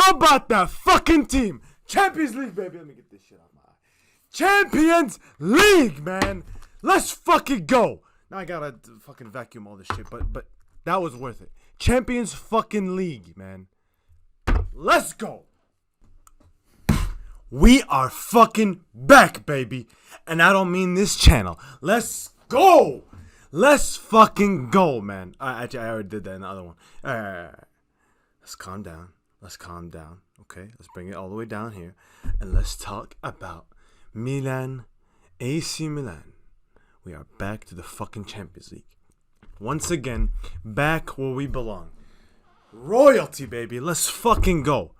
How about that fucking team? Champions League, baby. Let me get this shit out of my eye. Champions League, man. Let's fucking go. Now I gotta fucking vacuum all this shit, but that was worth it. Champions fucking League, man. Let's go. We are fucking back, baby. And I don't mean this channel. Let's go. Let's fucking go, man. I already did that in the other one. Let's calm down. Okay, let's bring it all the way down here. And let's talk about Milan, AC Milan. We are back to the fucking Champions League. Once again, back where we belong. Royalty, baby. Let's fucking go.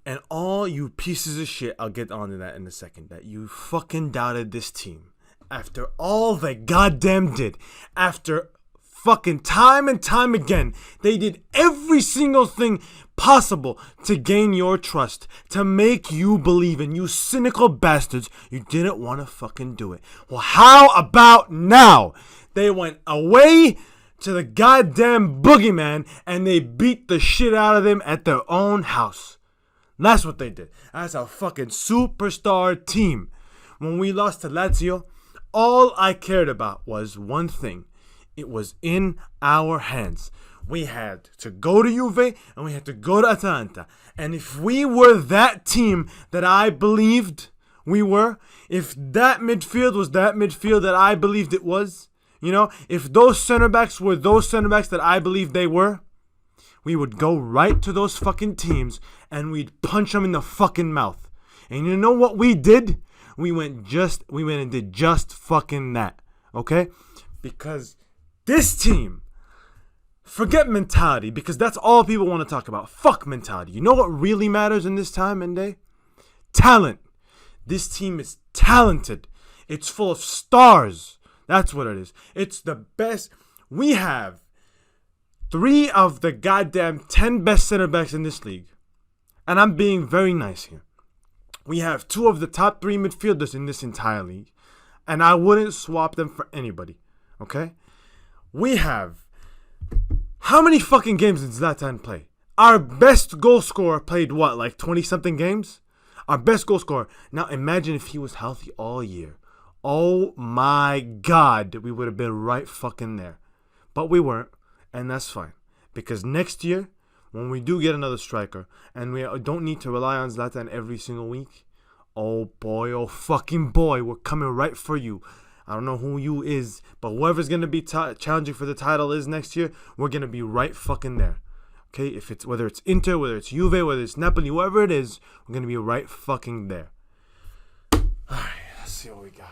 And all you pieces of shit, I'll get onto that in a second, that you fucking doubted this team. After all they goddamn did. After fucking time and time again, they did every single thing possible to gain your trust, to make you believe in. You cynical bastards, you didn't want to fucking do it. Well, how about now? They went away to the goddamn boogeyman and they beat the shit out of them at their own house. That's what they did. That's a fucking superstar team. When we lost to Lazio, all I cared about was one thing. It was in our hands. We had to go to Juve and we had to go to Atalanta. And if we were that team that I believed we were, if that midfield was that midfield that I believed it was, you know, if those center backs were those center backs that I believed they were, we would go right to those fucking teams and we'd punch them in the fucking mouth. And you know what we did? We went and did just fucking that. Okay? Because this team, forget mentality, because that's all people want to talk about. Fuck mentality. You know what really matters in this time and day? Talent. This team is talented. It's full of stars. That's what it is. It's the best. We have 3 of the goddamn 10 best center backs in this league. And I'm being very nice here. We have 2 of the top 3 midfielders in this entire league. And I wouldn't swap them for anybody. Okay? We have... How many fucking games did Zlatan play? Our best goal scorer played what? Like 20-something games? Our best goal scorer. Now imagine if he was healthy all year. Oh my God. We would have been right fucking there. But we weren't. And that's fine. Because next year, when we do get another striker, and we don't need to rely on Zlatan every single week, oh boy, oh fucking boy, we're coming right for you. I don't know who you is, but whoever's going to be challenging for the title is next year, we're going to be right fucking there. Okay? If it's whether it's Inter, whether it's Juve, whether it's Napoli, whoever it is, we're going to be right fucking there. Alright, let's see what we got.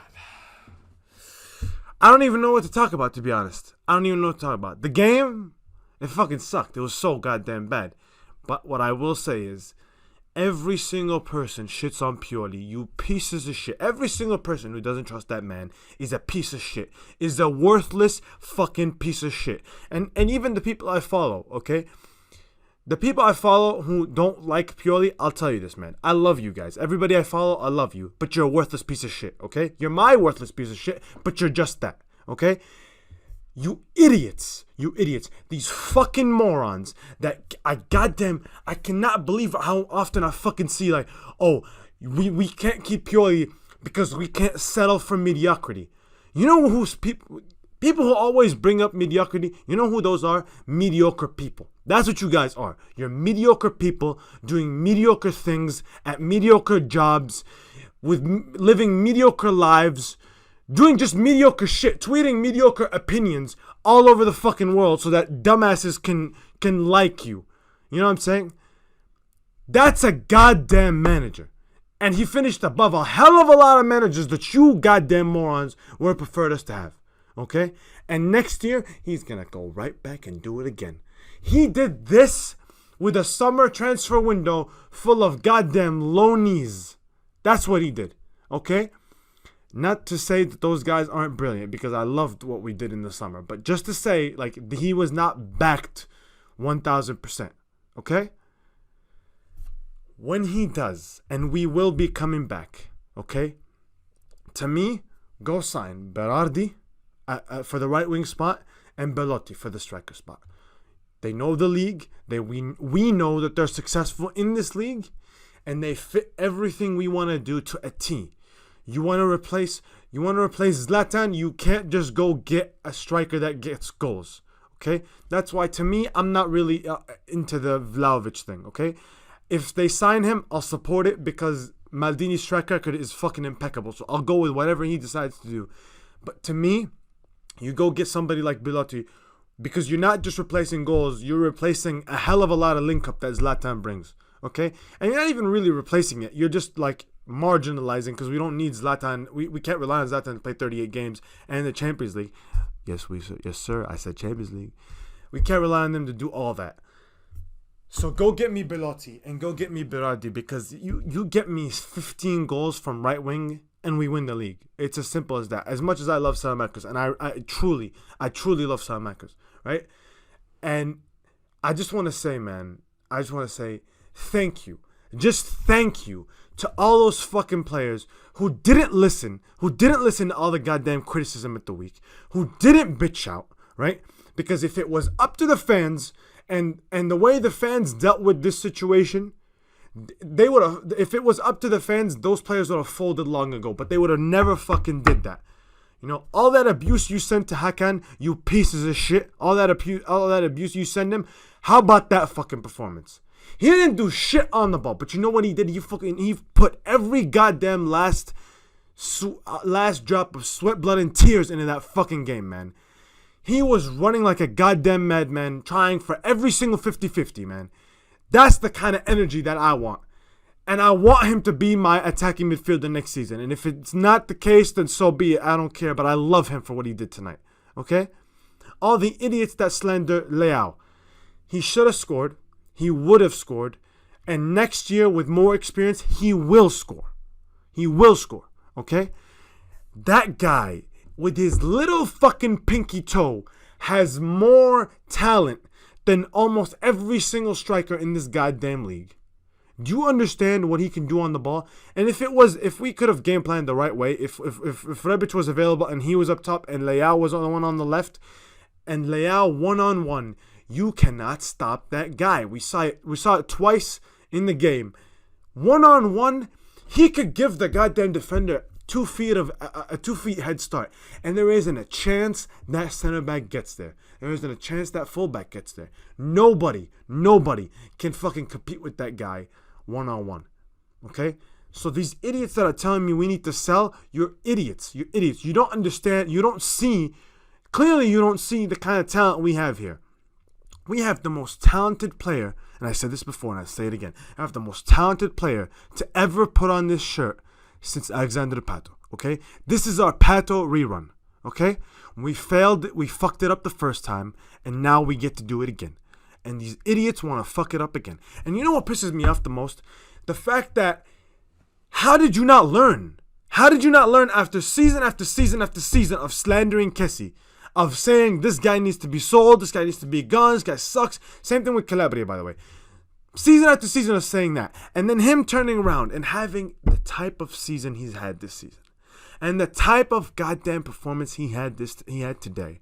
I don't even know what to talk about, to be honest. I don't even know what to talk about. The game, it fucking sucked. It was so goddamn bad. But what I will say is, every single person shits on Pioli. You pieces of shit. Every single person who doesn't trust that man is a piece of shit. Is a worthless fucking piece of shit. And even the people I follow, okay? The people I follow who don't like Pioli, I'll tell you this, man. I love you guys. Everybody I follow, I love you. But you're a worthless piece of shit, okay? You're my worthless piece of shit, but you're just that, okay? You idiots. You idiots. These fucking morons that I cannot believe how often I fucking see like, oh, we can't keep Pioli because we can't settle for mediocrity. You know who's people who always bring up mediocrity? You know who those are? Mediocre people. That's what you guys are. You're mediocre people doing mediocre things at mediocre jobs with living mediocre lives, doing just mediocre shit, tweeting mediocre opinions all over the fucking world so that dumbasses can like you. You know what I'm saying? That's a goddamn manager. And he finished above a hell of a lot of managers that you goddamn morons would prefer us to have. Okay? And next year, he's gonna go right back and do it again. He did this with a summer transfer window full of goddamn loanies. That's what he did. Okay? Not to say that those guys aren't brilliant, because I loved what we did in the summer. But just to say, like, he was not backed 1,000%. Okay? When he does, and we will be coming back, okay? To me, go sign Berardi for the right wing spot and Belotti for the striker spot. They know the league. We know that they're successful in this league, and they fit everything we want to do to a T. You want to replace Zlatan, you can't just go get a striker that gets goals. Okay? That's why, to me, I'm not really into the Vlahovic thing. Okay? If they sign him, I'll support it because Maldini's track record is fucking impeccable. So I'll go with whatever he decides to do. But to me, you go get somebody like Belotti, because you're not just replacing goals, you're replacing a hell of a lot of link-up that Zlatan brings. Okay? And you're not even really replacing it. You're just like marginalizing, because we don't need Zlatan. We can't rely on Zlatan to play 38 games and in the Champions League. Yes, sir. I said Champions League. We can't rely on them to do all that. So go get me Belotti and go get me Berardi, because you get me 15 goals from right wing and we win the league. It's as simple as that. As much as I love Salamakers, and I truly love Salamakers, right? And I just want to say, man, thank you. Just thank you to all those fucking players who didn't listen to all the goddamn criticism at the week, who didn't bitch out, right? Because if it was up to the fans and the way the fans dealt with this situation, they would have, if it was up to the fans, those players would have folded long ago, but they would have never fucking did that. You know, all that abuse you sent to Hakan, you pieces of shit, all that abuse you send him, how about that fucking performance? He didn't do shit on the ball, but you know what he did? He put every goddamn last drop of sweat, blood, and tears into that fucking game, man. He was running like a goddamn madman, trying for every single 50-50, man. That's the kind of energy that I want. And I want him to be my attacking midfielder next season. And if it's not the case, then so be it. I don't care, but I love him for what he did tonight. Okay? All the idiots that slander Leao. He should have scored. He would have scored. And next year, with more experience, he will score. He will score. Okay? That guy, with his little fucking pinky toe, has more talent than almost every single striker in this goddamn league. Do you understand what he can do on the ball? And if we could have game planned the right way, if Rebic was available and he was up top and Leao was the one on the left, and Leao one-on-one, you cannot stop that guy. We saw it twice in the game. One-on-one, he could give the goddamn defender 2 feet of a 2 feet head start, and there isn't a chance that center back gets there. There isn't a chance that fullback gets there. Nobody can fucking compete with that guy one-on-one. Okay? So these idiots that are telling me we need to sell, you're idiots. You're idiots. You don't understand. You don't see. Clearly, you don't see the kind of talent we have here. We have the most talented player, and I said this before and I say it again. I have the most talented player to ever put on this shirt since Alexander Pato. Okay? This is our Pato rerun. Okay? We failed, we fucked it up the first time, and now we get to do it again. And these idiots want to fuck it up again. And you know what pisses me off the most? The fact that, how did you not learn? How did you not learn after season after season after season of slandering Kessie? Of saying this guy needs to be sold, this guy needs to be gone, this guy sucks. Same thing with Calabria, by the way. Season after season of saying that. And then him turning around and having the type of season he's had this season. And the type of goddamn performance he had today.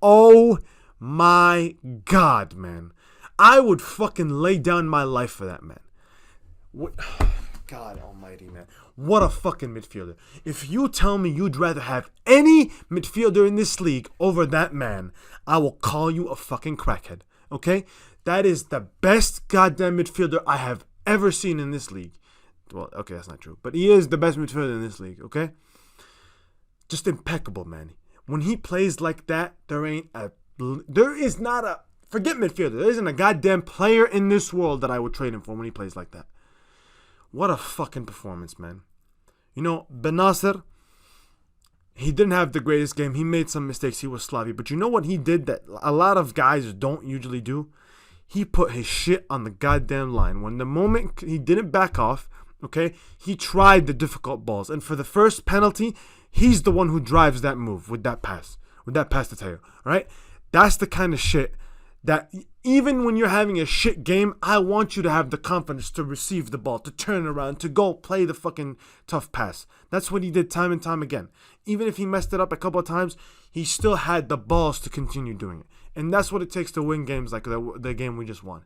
Oh my God, man. I would fucking lay down my life for that man. What, God almighty, man. What a fucking midfielder. If you tell me you'd rather have any midfielder in this league over that man, I will call you a fucking crackhead. Okay? That is the best goddamn midfielder I have ever seen in this league. Well, okay, that's not true. But he is the best midfielder in this league, okay? Just impeccable, man. When he plays like that, forget midfielder. There isn't a goddamn player in this world that I would trade him for when he plays like that. What a fucking performance, man. You know, Benasser, he didn't have the greatest game. He made some mistakes. He was sloppy. But you know what he did that a lot of guys don't usually do? He put his shit on the goddamn line. When the moment he didn't back off, okay, he tried the difficult balls. And for the first penalty, he's the one who drives that move with that pass to Teo, right? That's the kind of shit that even when you're having a shit game, I want you to have the confidence to receive the ball, to turn around, to go play the fucking tough pass. That's what he did time and time again. Even if he messed it up a couple of times, he still had the balls to continue doing it. And that's what it takes to win games like the game we just won.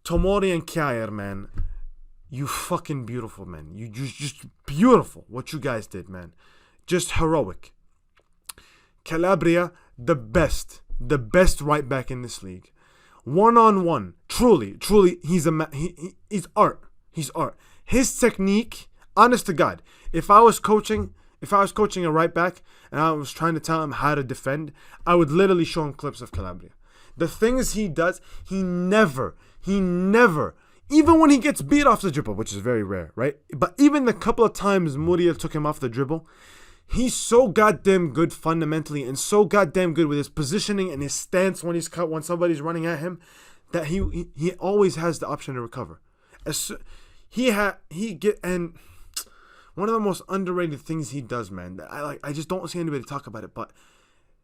Tomori and Kjaer, man, you fucking beautiful, man. You just beautiful what you guys did, man. Just heroic. Calabria, the best right back in this league. 1-on-1, truly, he's art. He's art. His technique, honest to God, if I was coaching a right back and I was trying to tell him how to defend, I would literally show him clips of Calabria. The things he does, he never, even when he gets beat off the dribble, which is very rare, right? But even the couple of times Muriel took him off the dribble, he's so goddamn good fundamentally and so goddamn good with his positioning and his stance when somebody's running at him that he always has the option to recover. And one of the most underrated things he does, man, I just don't see anybody talk about it, but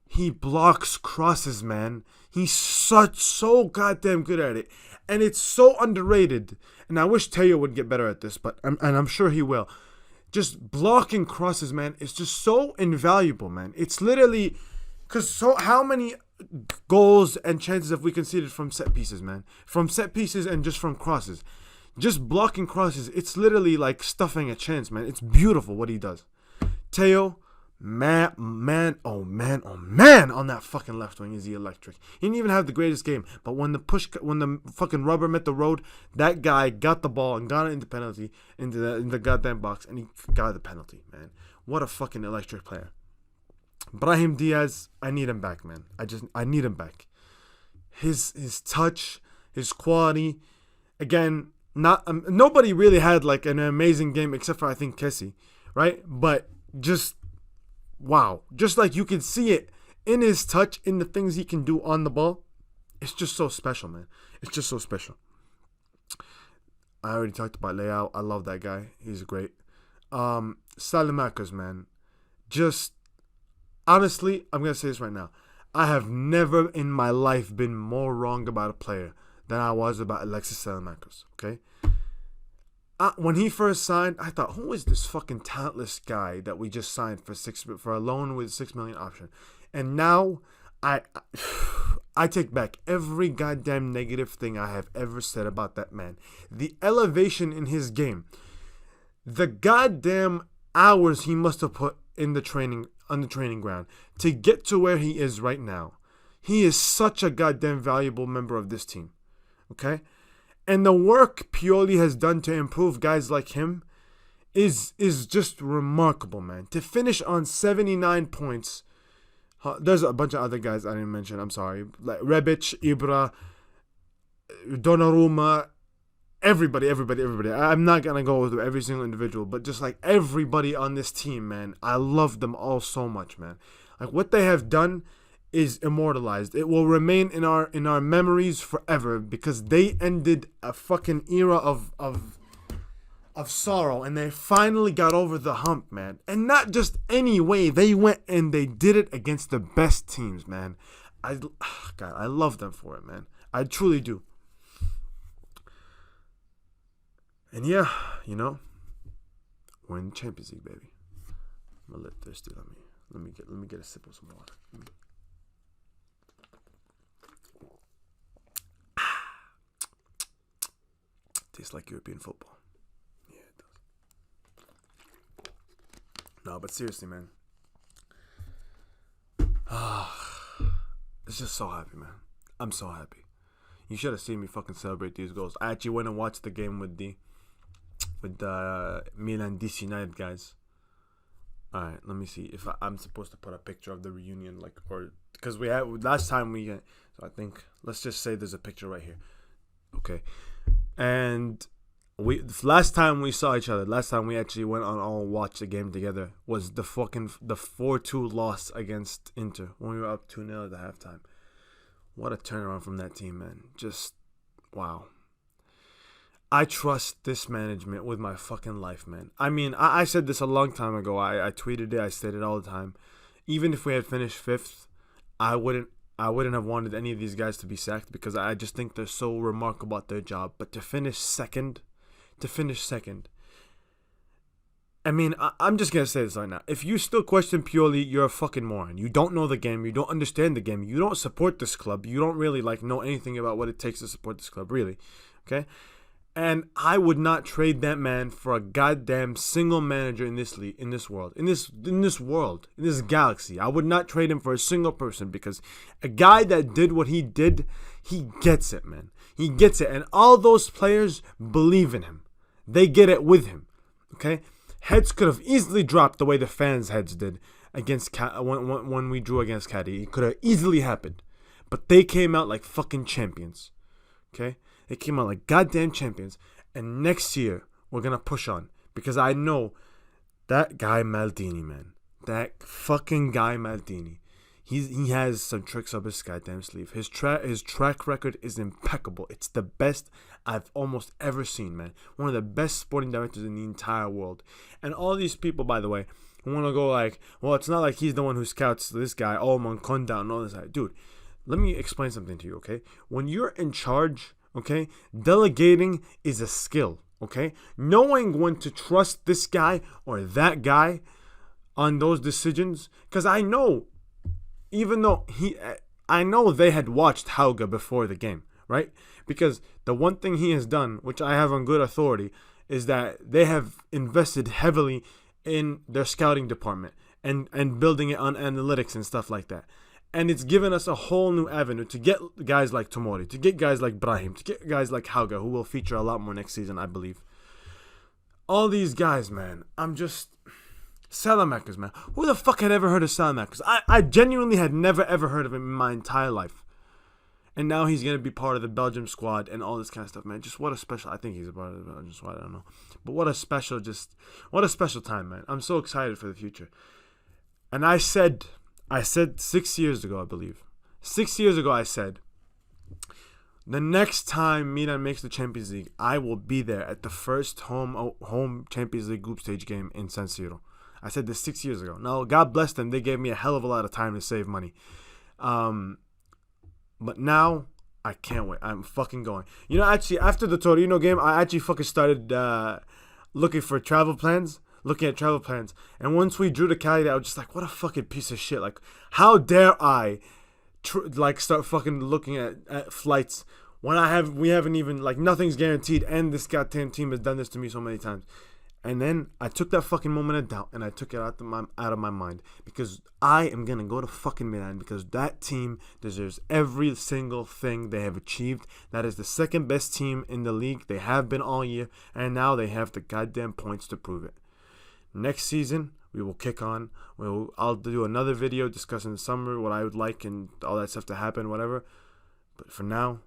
he blocks crosses, man. He's so goddamn good at it. And it's so underrated. And I wish Teo would get better at this, but I'm sure he will. Just blocking crosses, man, it's just so invaluable, man. It's literally, how many goals and chances have we conceded from set pieces, man? From set pieces and just from crosses. Just blocking crosses, it's literally like stuffing a chance, man. It's beautiful what he does. Teo, man, on that fucking left wing is he electric. He didn't even have the greatest game, but when the fucking rubber met the road, that guy got the ball and got it into the goddamn box, and he got the penalty, man. What a fucking electric player. Brahim Diaz, I need him back, man. I need him back. His touch, his quality, again, nobody really had like an amazing game except for I think Kessie, right? But just wow. Just like you can see it in his touch, in the things he can do on the ball. It's just so special, man. It's just so special. I already talked about Leao. I love that guy. He's great. Salamakers, man. Just, honestly, I'm going to say this right now. I have never in my life been more wrong about a player than I was about Alexis Salamakers, okay? When he first signed, I thought, who is this fucking talentless guy that we just signed for a loan with $6 million option? And now I take back every goddamn negative thing I have ever said about that man. The elevation in his game, the goddamn hours he must have put in the training on the training ground to get to where he is right now. He is such a goddamn valuable member of this team, okay? And the work Pioli has done to improve guys like him is just remarkable, man. To finish on 79 points, there's a bunch of other guys I didn't mention, I'm sorry. Like Rebic, Ibra, Donnarumma, everybody. I'm not going to go through every single individual, but just like everybody on this team, man. I love them all so much, man. Like what they have done is immortalized. It will remain in our memories forever because they ended a fucking era of sorrow and they finally got over the hump, man. And not just any way. They went and they did it against the best teams, man. I love them for it, man. I truly do. And yeah, we're in the Champions League, baby. I'm a little thirsty. Let me get a sip of some water. Tastes like European football. Yeah, it does. No, but seriously, man. It's just so happy, man. I'm so happy. You should have seen me fucking celebrate these goals. I actually went and watched the game with the Milan DC United guys. All right, let me see if I'm supposed to put a picture of the reunion, because we had last time we. So I think let's just say there's a picture right here. Okay. And last time we saw each other, last time we actually went on all watch the game together was the 4-2 loss against Inter when we were up 2-0 at the halftime. What a turnaround from that team, man. Just wow. I trust this management with my fucking life, man. I mean, I said this a long time ago. I tweeted it. I said it all the time. Even if we had finished 5th, I wouldn't have wanted any of these guys to be sacked because I just think they're so remarkable at their job. But to finish second, I mean, I'm just going to say this right now. If you still question Pioli, you're a fucking moron. You don't know the game. You don't understand the game. You don't support this club. You don't really like know anything about what it takes to support this club, really. Okay? And I would not trade that man for a goddamn single manager in this league, in this world, in this world, in this galaxy. I would not trade him for a single person, because a guy that did what he did, he gets it, man. He gets it. And all those players believe in him. They get it with him. Okay? Heads could have easily dropped the way the fans' heads did against when we drew against Caddy. It could have easily happened. But they came out like fucking champions. Okay? They came out like goddamn champions. And next year, we're going to push on. Because I know that guy Maldini, man. That fucking guy Maldini. He has some tricks up his goddamn sleeve. His track record is impeccable. It's the best I've almost ever seen, man. One of the best sporting directors in the entire world. And all these people, by the way, who want to go like, well, it's not like he's the one who scouts this guy, Monconda and all this. Dude, let me explain something to you, okay? When you're in charge, okay, delegating is a skill, okay? Knowing when to trust this guy or that guy on those decisions. Because I know, even though I know they had watched Hauga before the game, right? Because the one thing he has done, which I have on good authority, is that they have invested heavily in their scouting department and building it on analytics and stuff like that. And it's given us a whole new avenue to get guys like Tomori, to get guys like Brahim, to get guys like Hauga, who will feature a lot more next season, I believe. All these guys, man, I'm just... Salamakers, man. Who the fuck had ever heard of Salamakers? I genuinely had never ever heard of him in my entire life. And now he's going to be part of the Belgium squad and all this kind of stuff, man. Just what a special... I think he's a part of the Belgium squad, I don't know. But what a special time, man. I'm so excited for the future. And I said 6 years ago, I believe. 6 years ago, I said, the next time Milan makes the Champions League, I will be there at the first home Champions League group stage game in San Siro. I said this 6 years ago. Now, God bless them. They gave me a hell of a lot of time to save money. But now, I can't wait. I'm fucking going. You know, actually, after the Torino game, I actually fucking started looking at travel plans. And once we drew to Cali, I was just like, what a fucking piece of shit. Like, how dare I start fucking looking at flights when we haven't even, like, nothing's guaranteed, and this goddamn team has done this to me so many times. And then I took that fucking moment of doubt and I took it out of my mind, because I am going to go to fucking Milan, because that team deserves every single thing they have achieved. That is the second best team in the league. They have been all year, and now they have the goddamn points to prove it. Next season, we will kick on. I'll do another video discussing the summer, what I would like and all that stuff to happen, whatever. But for now,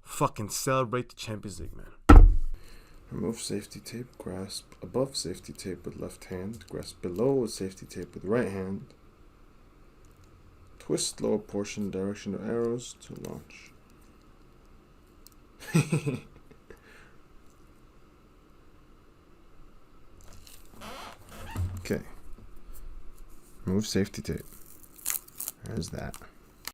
fucking celebrate the Champions League, man. Remove safety tape, grasp above safety tape with left hand, grasp below safety tape with right hand. Twist lower portion direction of arrows to launch. Okay. Remove safety tape. There's that.